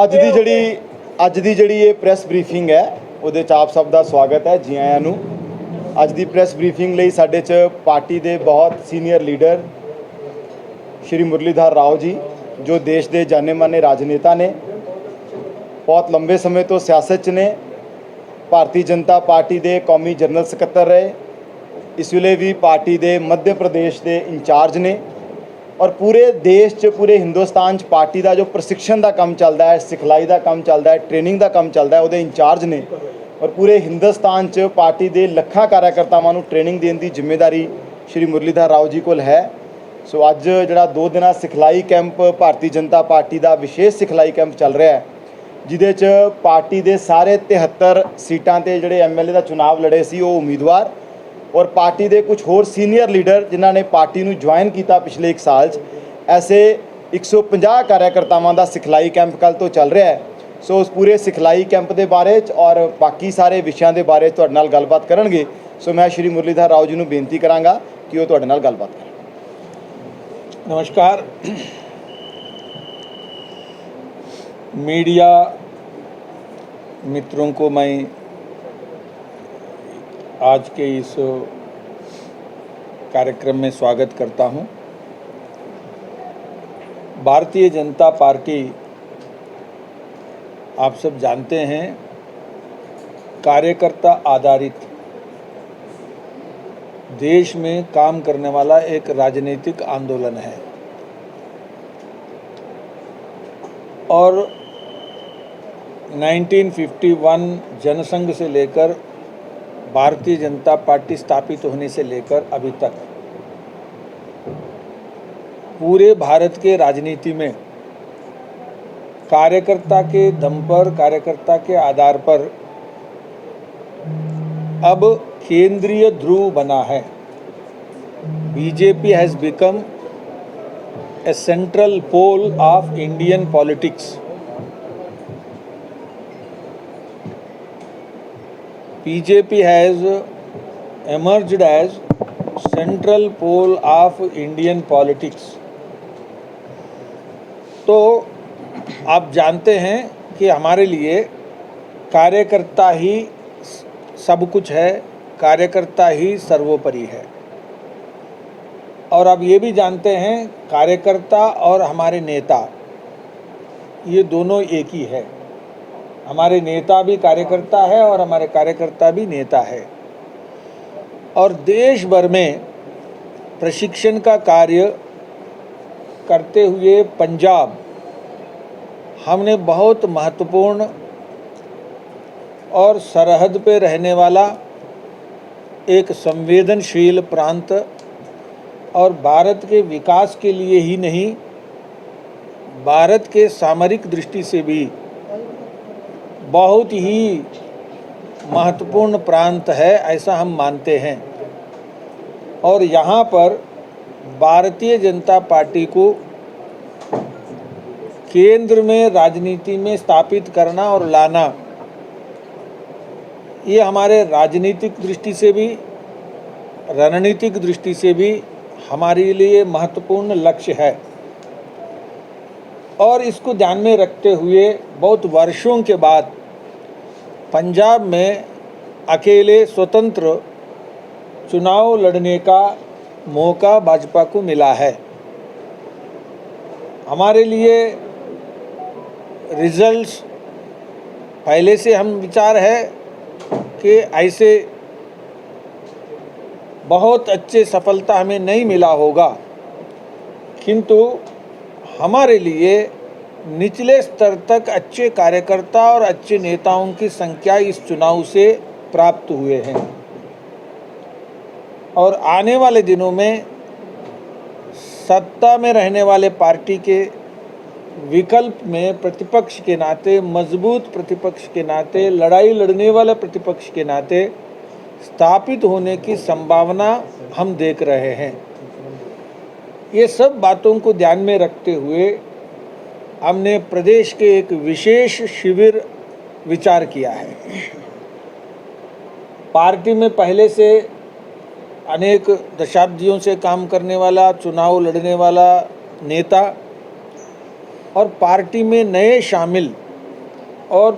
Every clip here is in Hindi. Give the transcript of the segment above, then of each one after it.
ਅੱਜ ਦੀ ਜਿਹੜੀ ਇਹ ਪ੍ਰੈਸ ਬਰੀਫਿੰਗ ਹੈ ਉਹਦੇ 'ਚ ਆਪ ਸਭ ਦਾ ਸਵਾਗਤ ਹੈ। ਜੀ ਆਇਆਂ ਨੂੰ। ਅੱਜ ਦੀ ਪ੍ਰੈਸ ਬਰੀਫਿੰਗ ਲਈ ਸਾਡੇ 'ਚ ਪਾਰਟੀ ਦੇ ਬਹੁਤ ਸੀਨੀਅਰ ਲੀਡਰ ਸ਼੍ਰੀ ਮੁਰਲੀਧਰ ਰਾਓ ਜੀ, ਜੋ ਦੇਸ਼ ਦੇ ਜਾਣੇ ਮਾਨੇ ਰਾਜਨੇਤਾ ਨੇ, ਬਹੁਤ ਲੰਬੇ ਸਮੇਂ ਤੋਂ ਸਿਆਸਤ 'ਚ ਨੇ, ਭਾਰਤੀ ਜਨਤਾ ਪਾਰਟੀ ਦੇ ਕੌਮੀ ਜਨਰਲ ਸਕੱਤਰ ਰਹੇ, ਇਸ ਵੇਲੇ ਵੀ ਪਾर्टी ਦੇ मध्य प्रदेश ਦੇ इंचार्ज ने और पूरे देश च पूरे हिंदुस्तान च पार्टी का जो प्रशिक्षण का काम चलता है, सिखलाई का काम चलता है, ट्रेनिंग का काम चलता है, वो इंचार्ज ने और पूरे हिंदुस्तान च पार्टी के ਲੱਖਾਂ कार्यकर्तावां नूं ट्रेनिंग देने की जिम्मेदारी श्री मुरलीधर राव जी कोल है। सो अज जिहड़ा 2 दिना सिखलाई कैंप भारतीय जनता पार्टी का विशेष सिखलाई कैंप चल रहा है, जिहदे च पार्टी के सारे 73 सीटां ते जिहड़े MLA का चुनाव लड़े सी वो उम्मीदवार और पार्टी के कुछ होर सीनियर लीडर जिन्होंने पार्टी नूं ज्वाइन किया पिछले 1 साल ऐसे 150 कार्यकर्तावां का सिखलाई कैंप कल तो चल रहा है। सो उस पूरे सिखलाई कैंप के बारे और बाकी सारे विषयों के बारे तुहाडे नाल गलबात करनगे। सो मैं श्री मुरलीधर राव जी नूं बेनती करांगा कि वो तुहाडे नाल गलबात करें। नमस्कार। मीडिया मित्रों को मैं आज के इस कार्यक्रम में स्वागत करता हूं। भारतीय जनता पार्टी आप सब जानते हैं कार्यकर्ता आधारित देश में काम करने वाला एक राजनीतिक आंदोलन है और 1951 जनसंघ से लेकर भारतीय जनता पार्टी स्थापित होने से लेकर अभी तक पूरे भारत के राजनीति में कार्यकर्ता के दम पर, कार्यकर्ता के आधार पर अब केंद्रीय ध्रुव बना है। BJP has become a central pole of Indian politics. BJP has emerged as central pole of Indian politics। तो आप जानते हैं कि हमारे लिए कार्यकर्ता ही सब कुछ है, कार्यकर्ता ही सर्वोपरि है। और आप ये भी जानते हैं कार्यकर्ता और हमारे नेता ये दोनों एक ही है। हमारे नेता भी कार्यकर्ता है और हमारे कार्यकर्ता भी नेता है। और देश भर में प्रशिक्षण का कार्य करते हुए पंजाब हमने बहुत महत्वपूर्ण और सरहद पे रहने वाला एक संवेदनशील प्रांत और भारत के विकास के लिए ही नहीं, भारत के सामरिक दृष्टि से भी बहुत ही महत्वपूर्ण प्रांत है, ऐसा हम मानते हैं। और यहाँ पर भारतीय जनता पार्टी को केंद्र में राजनीति में स्थापित करना और लाना, ये हमारे राजनीतिक दृष्टि से भी, रणनीतिक दृष्टि से भी हमारे लिए महत्वपूर्ण लक्ष्य है। और इसको ध्यान में रखते हुए बहुत वर्षों के बाद पंजाब में अकेले स्वतंत्र चुनाव लड़ने का मौका भाजपा को मिला है। हमारे लिए रिजल्ट्स पहले से हम विचार है कि ऐसे बहुत अच्छे सफलता हमें नहीं मिला होगा, किंतु हमारे लिए निचले स्तर तक अच्छे कार्यकर्ता और अच्छे नेताओं की संख्या इस चुनाव से प्राप्त हुए हैं। और आने वाले दिनों में सत्ता में रहने वाले पार्टी के विकल्प में प्रतिपक्ष के नाते, मजबूत प्रतिपक्ष के नाते, लड़ाई लड़ने वाले प्रतिपक्ष के नाते स्थापित होने की संभावना हम देख रहे हैं। ये सब बातों को ध्यान में रखते हुए हमने प्रदेश के एक विशेष शिविर विचार किया है। पार्टी में पहले से अनेक दशाब्दियों से काम करने वाला, चुनाव लड़ने वाला नेता और पार्टी में नए शामिल और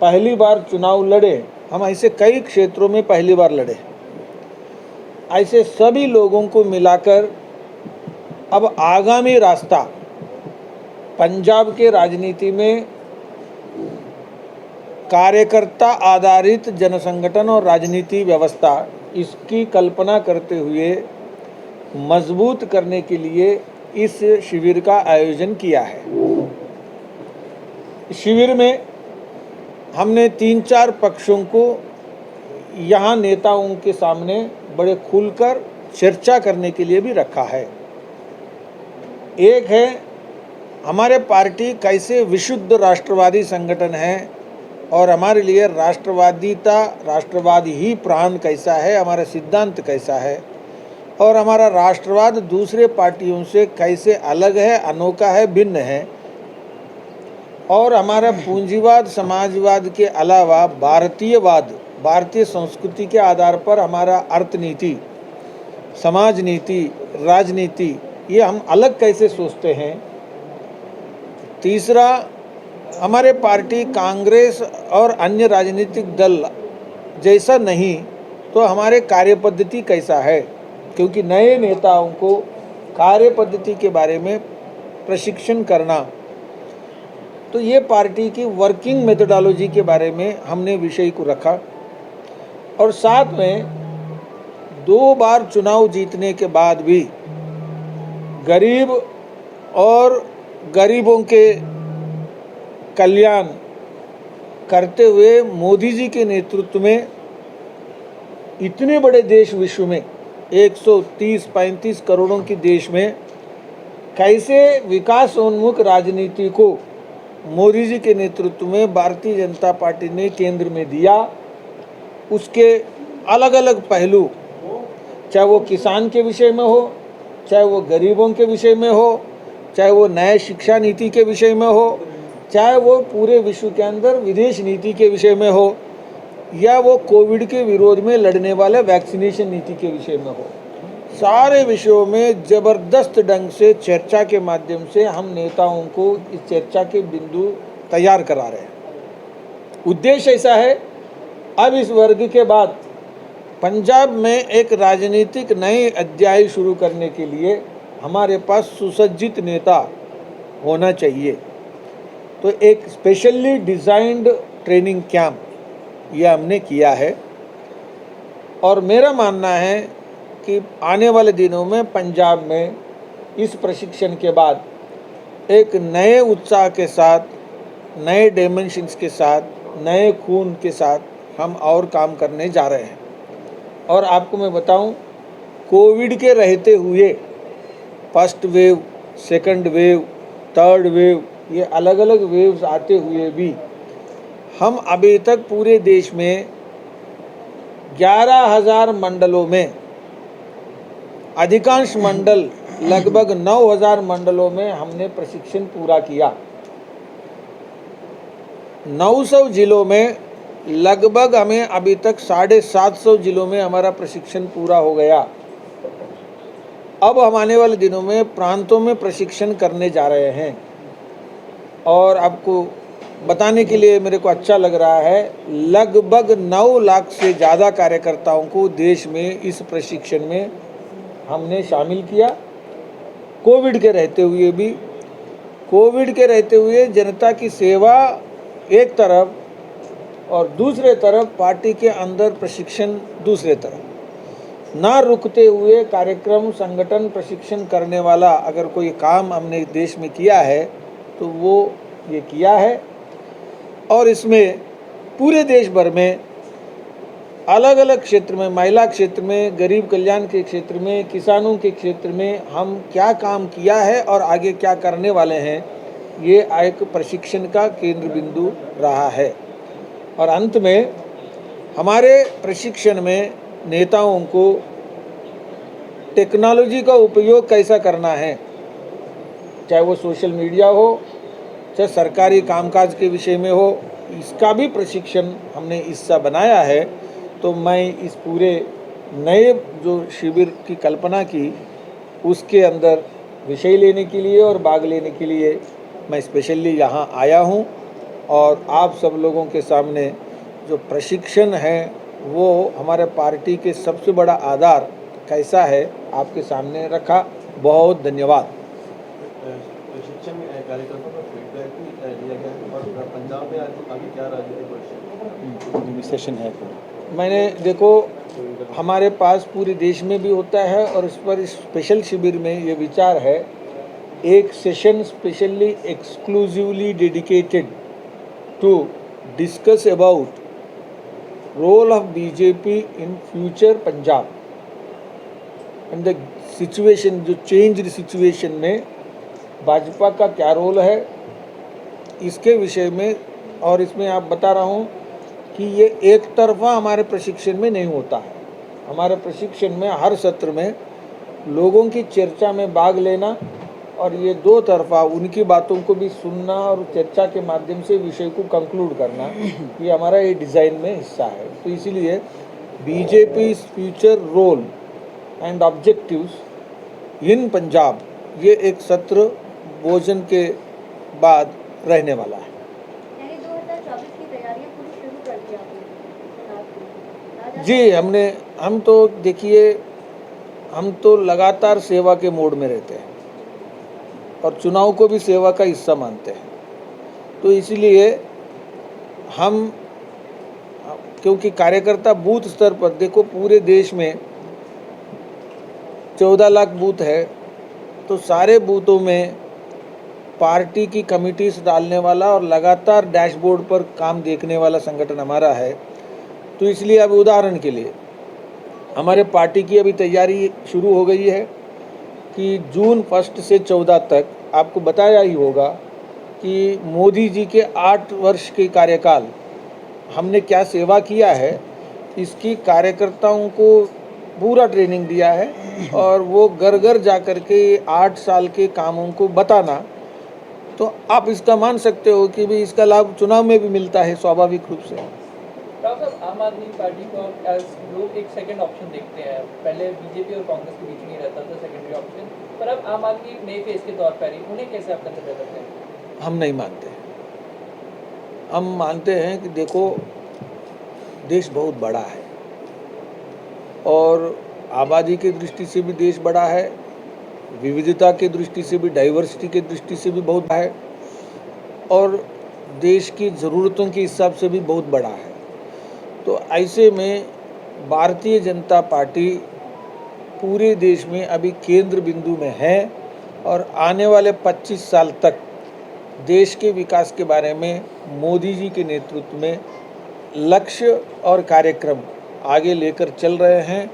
पहली बार चुनाव लड़े, हम ऐसे कई क्षेत्रों में पहली बार लड़े, ऐसे सभी लोगों को मिलाकर अब आगामी रास्ता पंजाब के राजनीति में कार्यकर्ता आधारित जनसंगठन और राजनीति व्यवस्था, इसकी कल्पना करते हुए मजबूत करने के लिए इस शिविर का आयोजन किया है। शिविर में हमने 3-4 पक्षों को यहाँ नेताओं के सामने बड़े खुलकर चर्चा करने के लिए भी रखा है। एक है, हमारे पार्टी कैसे विशुद्ध राष्ट्रवादी संगठन है और हमारे लिए राष्ट्रवाद ही प्राण कैसा है, हमारा सिद्धांत कैसा है और हमारा राष्ट्रवाद दूसरे पार्टियों से कैसे अलग है, अनोखा है, भिन्न है, और हमारा पूंजीवाद समाजवाद के अलावा भारतीयवाद, भारतीय संस्कृति के आधार पर हमारा अर्थनीति, समाज नीति, राजनीति, ये हम अलग कैसे सोचते हैं। तीसरा, हमारे पार्टी कांग्रेस और अन्य राजनीतिक दल जैसा नहीं तो हमारे कार्यपद्धति कैसा है, क्योंकि नए नेताओं को कार्यपद्धति के बारे में प्रशिक्षण करना, तो ये पार्टी की वर्किंग मेथोडोलॉजी के बारे में हमने विषय को रखा। और साथ में 2 बार चुनाव जीतने के बाद भी गरीब और गरीबों के कल्याण करते हुए मोदी जी के नेतृत्व में इतने बड़े देश, विश्व में 130-135 करोड़ों की देश में कैसे विकासोन्मुख राजनीति को मोदी जी के नेतृत्व में भारतीय जनता पार्टी ने केंद्र में दिया, उसके अलग अलग पहलू, चाहे वो किसान के विषय में हो, चाहे वो गरीबों के विषय में हो, चाहे वो नए शिक्षा नीति के विषय में हो, चाहे वो पूरे विश्व के अंदर विदेश नीति के विषय में हो, या वो कोविड के विरोध में लड़ने वाले वैक्सीनेशन नीति के विषय में हो, सारे विषयों में ज़बरदस्त ढंग से चर्चा के माध्यम से हम नेताओं को इस चर्चा के बिंदु तैयार करा रहे हैं। उद्देश्य ऐसा है, अब इस वर्ग के बाद पंजाब में एक राजनीतिक नए अध्याय शुरू करने के लिए हमारे पास सुसज्जित नेता होना चाहिए। तो एक स्पेशली डिज़ाइंड ट्रेनिंग कैंप ये हमने किया है, और मेरा मानना है कि आने वाले दिनों में पंजाब में इस प्रशिक्षण के बाद एक नए उत्साह के साथ, नए डायमेंशंस के साथ, नए खून के साथ हम और काम करने जा रहे हैं। और आपको मैं बताऊं, कोविड के रहते हुए first wave, second wave, third wave, ये अलग अलग वेव्स आते हुए भी हम अभी तक पूरे देश में 11,000 मंडलों में, अधिकांश मंडल लगभग 9,000 मंडलों में हमने प्रशिक्षण पूरा किया। 900 जिलों में लगभग हमें अभी तक 750 जिलों में हमारा प्रशिक्षण पूरा हो गया। अब हम आने वाले दिनों में प्रांतों में प्रशिक्षण करने जा रहे हैं, और आपको बताने के लिए मेरे को अच्छा लग रहा है, लगभग 9 लाख से ज़्यादा कार्यकर्ताओं को देश में इस प्रशिक्षण में हमने शामिल किया। कोविड के रहते हुए भी, कोविड के रहते हुए जनता की सेवा एक तरफ और दूसरे तरफ पार्टी के अंदर प्रशिक्षण दूसरे तरफ, ना रुकते हुए कार्यक्रम, संगठन, प्रशिक्षण करने वाला अगर कोई काम हमने देश में किया है तो वो ये किया है। और इसमें पूरे देश भर में अलग अलग क्षेत्र में, महिला क्षेत्र में, गरीब कल्याण के क्षेत्र में, किसानों के क्षेत्र में हम क्या काम किया है और आगे क्या करने वाले हैं, ये एक प्रशिक्षण का केंद्र बिंदु रहा है। और अंत में हमारे प्रशिक्षण में नेताओं को टेक्नोलॉजी का उपयोग कैसा करना है, चाहे वो सोशल मीडिया हो, चाहे सरकारी कामकाज के विषय में हो, इसका भी प्रशिक्षण हमने हिस्सा बनाया है। तो मैं इस पूरे नए जो शिविर की कल्पना की, उसके अंदर विषय लेने के लिए और भाग लेने के लिए मैं स्पेशली यहाँ आया हूँ और आप सब लोगों के सामने जो प्रशिक्षण है वो हमारे पार्टी के सबसे बड़ा आधार कैसा है आपके सामने रखा। बहुत धन्यवाद। प्रशिक्षण कार्यकर्ताओं का फीडबैक भी लिया गया और पंजाब में आगे क्या राजनीतिक सेशन है। मैंने देखो हमारे पास पूरे देश में भी होता है और इस पर स्पेशल शिविर में ये विचार है, एक session specially exclusively dedicated to discuss about role of BJP in future Punjab and the situation, जो चेंज्ड सिचुएशन में भाजपा का क्या रोल है इसके विषय में। और इसमें आप बता रहा हूँ कि ये एक तरफा हमारे प्रशिक्षण में नहीं होता है। हमारे प्रशिक्षण में हर सत्र में लोगों की चर्चा में भाग लेना और ये दो तरफा उनकी बातों को भी सुनना और चर्चा के माध्यम से विषय को कंक्लूड करना, ये हमारा ये डिज़ाइन में हिस्सा है। तो इसीलिए BJP future role and objectives in Punjab, ये एक सत्र भोजन के बाद रहने वाला है। यानी 2024 की तैयारियां पूरी शुरू कर दी आपने? जी, हम तो देखिए, हम तो लगातार सेवा के मोड में रहते हैं और चुनाव को भी सेवा का हिस्सा मानते हैं। तो इसलिए हम, क्योंकि कार्यकर्ता बूथ स्तर पर, देखो पूरे देश में 14 लाख बूथ है, तो सारे बूथों में पार्टी की कमिटीज डालने वाला और लगातार डैशबोर्ड पर काम देखने वाला संगठन हमारा है। तो इसलिए अब उदाहरण के लिए हमारे पार्टी की अभी तैयारी शुरू हो गई है कि जून 1 से 14 तक, आपको बताया ही होगा कि मोदी जी के 8 वर्ष के कार्यकाल हमने क्या सेवा किया है, इसकी कार्यकर्ताओं को पूरा ट्रेनिंग दिया है और वो घर घर जा कर के 8 साल के कामों को बताना। तो आप इसका मान सकते हो कि भी इसका लाभ चुनाव में भी मिलता है स्वाभाविक रूप से। डॉक्टर साहब, आम आदमी पार्टी को एज लोग एक सेकंड ऑप्शन देखते हैं। पहले बीजेपी और कांग्रेस के बीच में ही रहता था सेकेंडरी ऑप्शन, पर अब आम आदमी एक नए फेस के तौर पर ही, उन्हें कैसे आप कंसिडर करते हैं? हम नहीं मानते। हम मानते हैं कि देखो, देश बहुत बड़ा है और आबादी की दृष्टि से भी देश बड़ा है, विविधता की दृष्टि से भी, डाइवर्सिटी की दृष्टि से भी बहुत बड़ा है और देश की ज़रूरतों के हिसाब से भी बहुत बड़ा है। तो ऐसे में भारतीय जनता पार्टी पूरे देश में अभी केंद्र बिंदु में है और आने वाले 25 साल तक देश के विकास के बारे में मोदी जी के नेतृत्व में लक्ष्य और कार्यक्रम आगे लेकर चल रहे हैं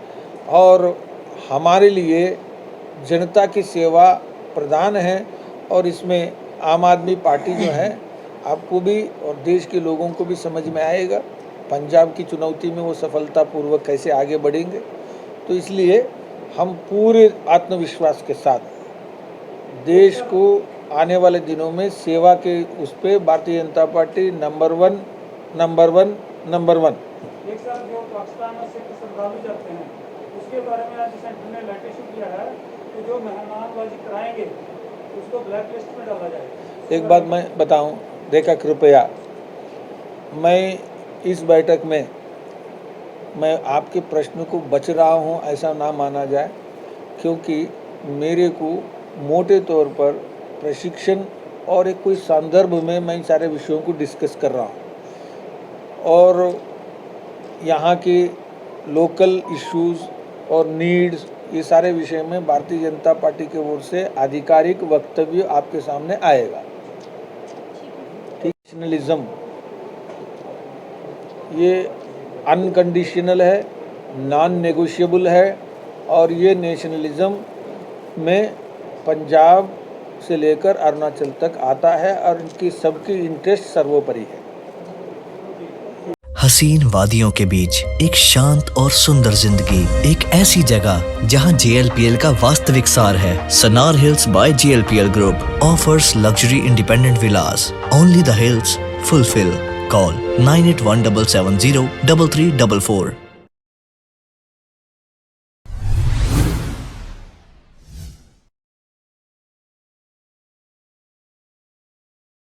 और हमारे लिए जनता की सेवा प्रधान है। और इसमें आम आदमी पार्टी जो है, आपको भी और देश के लोगों को भी समझ में आएगा पंजाब की चुनौती में वो सफलतापूर्वक कैसे आगे बढ़ेंगे। तो इसलिए हम पूरे आत्मविश्वास के साथ देश को आने वाले दिनों में सेवा के उस पर Bharatiya Janata party number one. एक साथ जो पाकिस्तान में सिख श्रद्धालु जाते हैं उसके बारे में आज सेंटर ने लेटर इशू किया है कि जो मेहमानबाजी कराएंगे उसको ब्लैक लिस्ट में डाला जाएगा। एक बात मैं बताऊं, देखा कृपया, मैं इस बैठक में मैं आपके प्रश्न को बच रहा हूं ऐसा ना माना जाए, क्योंकि मेरे को मोटे तौर पर प्रशिक्षण और एक कोई संदर्भ में मैं इन सारे विषयों को डिस्कस कर रहा हूं और यहाँ के लोकल इश्यूज़ और नीड्स, ये सारे विषय में भारतीय जनता पार्टी की ओर से आधिकारिक वक्तव्य आपके सामने आएगा। नेशनलिज्म ये अनकंडीशनल है, नॉन नेगोशिएबल है और ये नेशनलिज्म में पंजाब से लेकर अरुणाचल तक आता है और इनकी सबकी इंटरेस्ट सर्वोपरि है। हसीन वादियों के बीच एक शांत और सुंदर जिंदगी, एक ऐसी जगह जहां JLPL का वास्तविक सार है। Sanar hills by JLPL group offers luxury independent villas. Only the hills fulfil. Call 9817703344.